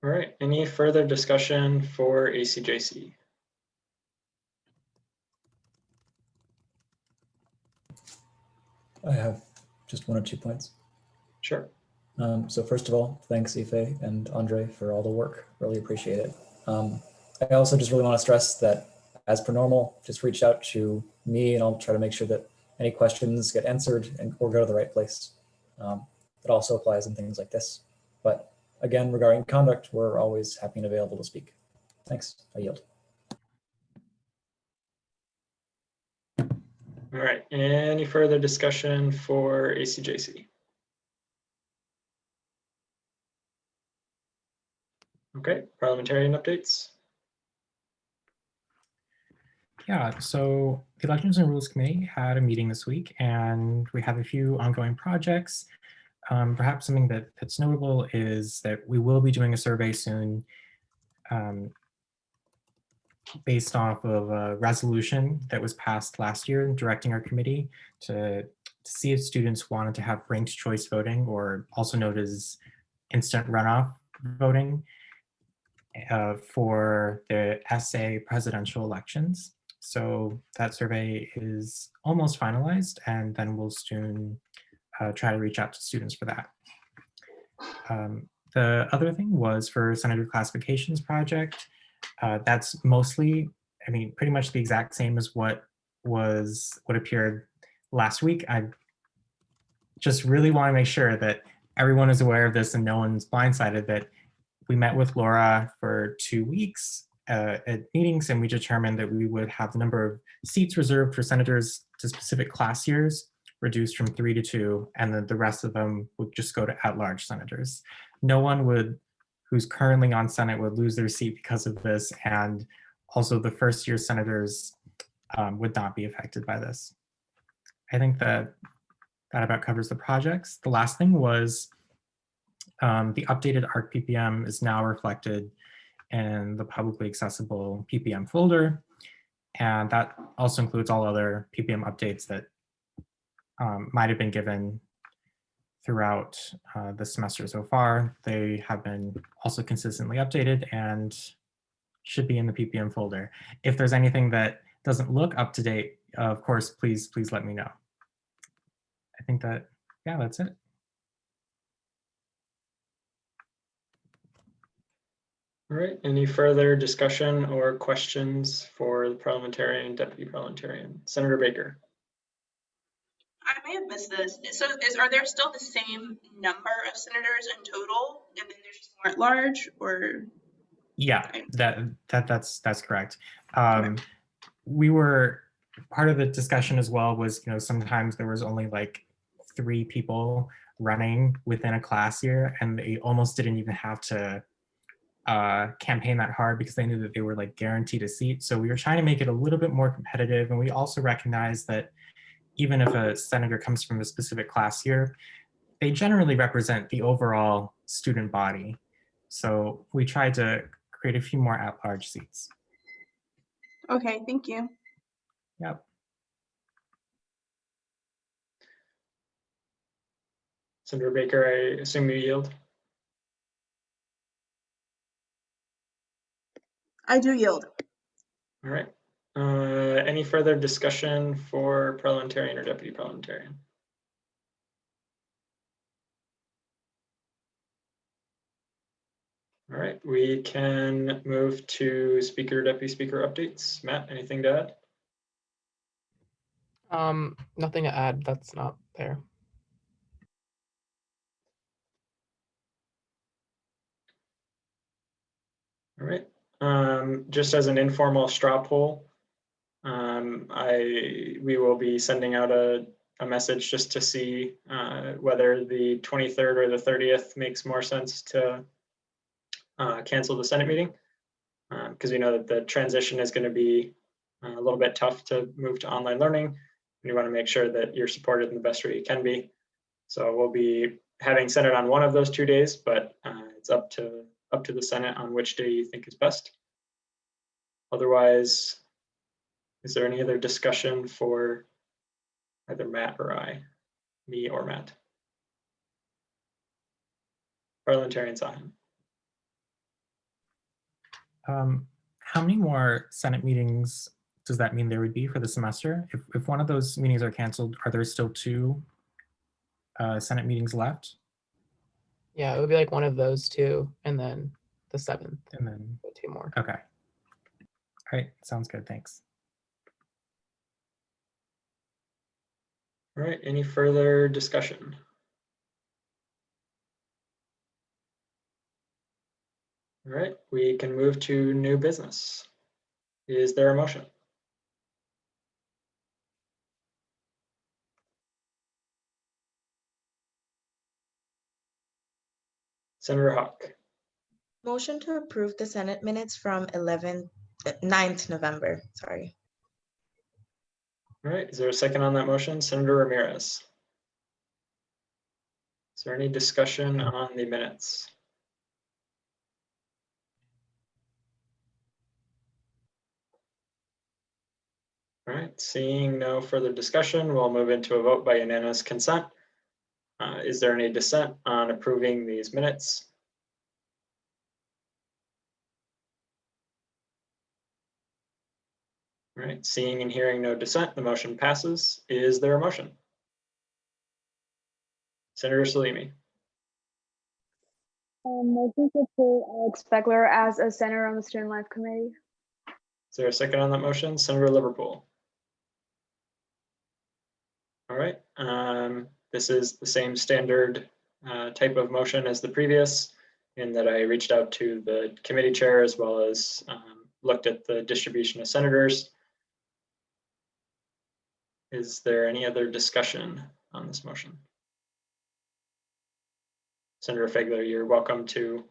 All right, any further discussion for ACJC? I have just 1 or 2 points. Sure. So first of all, thanks Ife and Andre for all the work. Really appreciate it. I also just really want to stress that, as per normal, just reach out to me and I'll try to make sure that any questions get answered or go to the right place. That also applies in things like this. But again, regarding conduct, we're always happy and available to speak. Thanks. I yield. All right, any further discussion for ACJC? Okay, parliamentarian updates. Yeah, so the Elections and Rules Committee had a meeting this week, and we have a few ongoing projects. Perhaps something that's notable is that we will be doing a survey soon based off of a resolution that was passed last year directing our committee to see if students wanted to have ranked choice voting, or also known as instant runoff voting, for the SA presidential elections. So that survey is almost finalized, and then we'll soon try to reach out to students for that. The other thing was for Senator Classifications Project. That's mostly, I mean, pretty much the exact same as what appeared last week. I just really want to make sure that everyone is aware of this and no one's blindsided, that we met with Laura for 2 weeks at meetings, and we determined that we would have the number of seats reserved for senators to specific class years reduced from 3 to 2, and then the rest of them would just go to at-large senators. No one who's currently on Senate would lose their seat because of this, and also the first-year senators would not be affected by this. I think that about covers the projects. The last thing was the updated ARC PPM is now reflected in the publicly accessible PPM folder, and that also includes all other PPM updates that might have been given throughout the semester so far. They have been also consistently updated and should be in the PPM folder. If there's anything that doesn't look up to date, of course, please let me know. I think that, yeah, that's it. All right, any further discussion or questions for the parliamentarian, deputy parliamentarian? Senator Baker. I may have missed this. So are there still the same number of senators in total, and then there's just more at large, or? Yeah, that's correct. We were, part of the discussion as well was, you know, sometimes there was only like 3 people running within a class year, and they almost didn't even have to campaign that hard because they knew that they were like guaranteed a seat. So we were trying to make it a little bit more competitive, and we also recognize that even if a senator comes from a specific class year, they generally represent the overall student body. So we tried to create a few more at-large seats. Okay, thank you. Yep. Senator Baker, I assume you yield. I do yield. All right. Any further discussion for parliamentarian or deputy parliamentarian? All All right, we can move to Speaker, Deputy Speaker updates. Matt, anything to add? Nothing to add. That's not there. All right. Just as an informal straw poll, we will be sending out a message just to see whether the 23rd or the 30th makes more sense to cancel the Senate meeting, because we know that the transition is going to be a little bit tough to move to online learning. And you want to make sure that you're supported in the best way you can be. So we'll be having Senate on one of those 2 days, but it's up to the Senate on which day you think is best. Otherwise, is there any other discussion for either Matt or me or Matt? Parliamentarian Sahin. How many more Senate meetings does that mean there would be for the semester? If one of those meetings are canceled, are there still 2 Senate meetings left? Yeah, it would be like one of those 2, and then the 7th, and then 2 more. Okay. All right, sounds good. Thanks. All right, any further discussion? All right, we can move to new business. Is there a motion? Senator Hawk. Motion to approve the Senate minutes from 9th November, sorry. All right, is there a second on that motion? Senator Ramirez. Is there any discussion on the minutes? All right, seeing no further discussion, we'll move into a vote by unanimous consent. Is there any dissent on approving these minutes? All right, seeing and hearing no dissent, the motion passes. Is there a motion? Senator Salimi. Motion to put Alex Beckler as a senator on the Student Life Committee. Is there a second on that motion? Senator Liverpool. All right, this is the same standard type of motion as the previous, in that I reached out to the committee chair as well as looked at the distribution of senators. Is there any other discussion on this motion? Senator Fegler, you're welcome to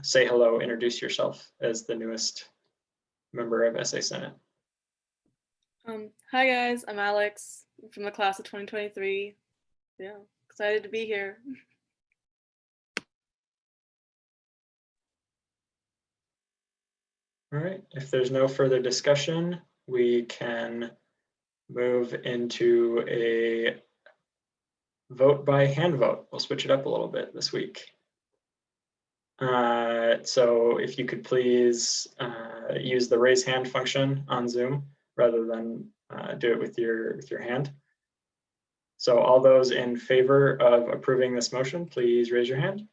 say hello, introduce yourself as the newest member of SA Senate. Hi guys, I'm Alex from the class of 2023. Yeah, excited to be here. All right, if there's no further discussion, we can move into a vote by hand vote. We'll switch it up a little bit this week. So if you could please use the raise hand function on Zoom rather than do it with your hand. So all those in favor of approving this motion, please raise your hand.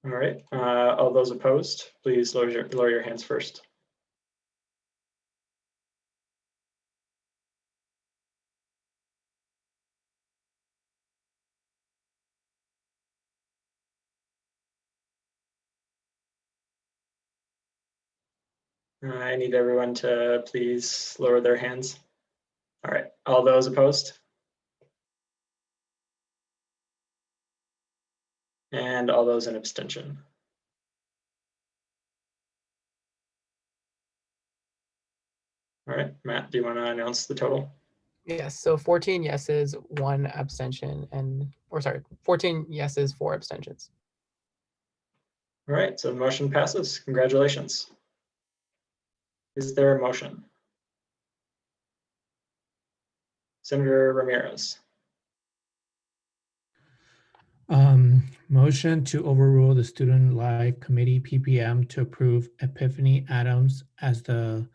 All right, all those opposed, please lower your hands first. I need everyone to please lower their hands. All right, all those opposed? And all those in abstention. All right, Matt, do you want to announce the total? Yes, so 14 yeses, 1 abstention, 14 yeses, 4 abstentions. All right, so the motion passes. Congratulations. Is there a motion? Senator Ramirez. Motion to overrule the Student Life Committee PPM to approve Epiphany Adams as the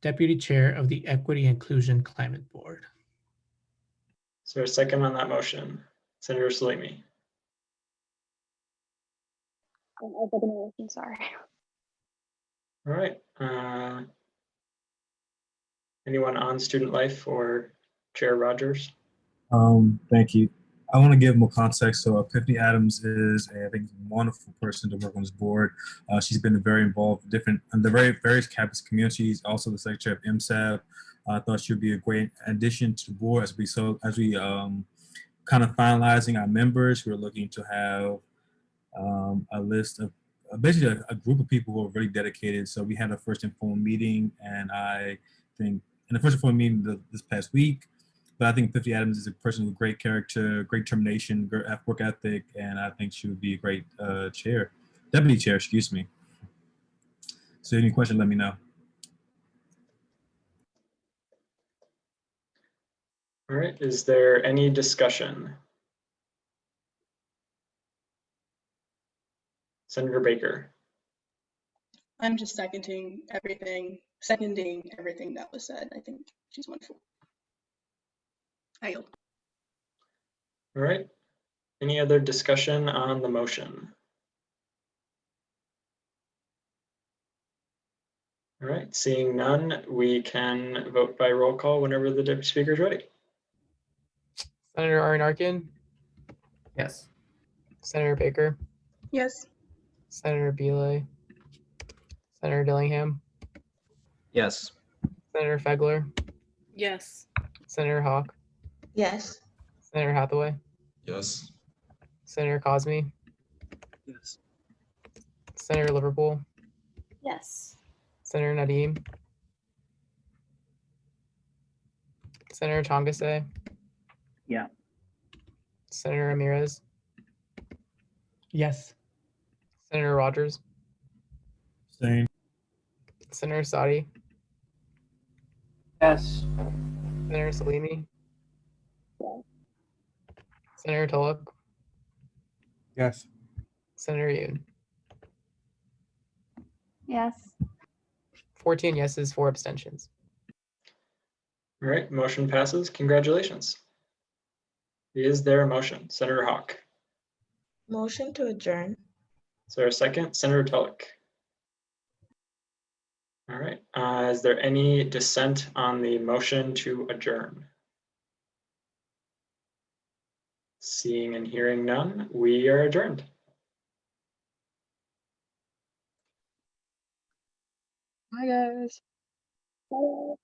Deputy Chair of the Equity Inclusion Climate Board. Is there a second on that motion? Senator Salimi. I second the motion, sorry. All right. Anyone on Student Life or Chair Rogers? Thank you. I want to give more context. So Epiphany Adams is I think, a wonderful person to work on this board. She's been very involved in the various campus communities, also the secretary of MSAB. I thought she would be a great addition to the board as we kind of finalizing our members. We're looking to have a list of basically a group of people who are really dedicated. So we had our first informal meeting, and I think in the first informal meeting this past week, but I think Epiphany Adams is a person with great character, great determination, great work ethic, and I think she would be a great deputy chair, excuse me. So any questions, let me know. All right, is there any discussion? Senator Baker. I'm just seconding everything that was said. I think she's wonderful. I yield. All right. Any other discussion on the motion? All right, seeing none, we can vote by roll call whenever the deputy speaker is ready. Senator Arnarkin? Yes. Senator Baker? Yes. Senator Belay? Senator Dillingham? Yes. Senator Fegler? Yes. Senator Hawk? Yes. Senator Hathaway? Yes. Senator Cosme? Yes. Senator Liverpool? Yes. Senator Nadeem? Senator Tongase? Yeah. Senator Ramirez? Yes. Senator Rogers? Same. Senator Sadi? Yes. Senator Salimi? Yes. Senator Tulloch? Yes. Senator Yoon? Yes. 14 yeses, 4 abstentions. All right, motion passes. Congratulations. Is there a motion? Senator Hawk. Motion to adjourn. Is there a second? Senator Tulloch. All right. Is there any dissent on the motion to adjourn? Seeing and hearing none, we are adjourned. Hi, guys. Bye.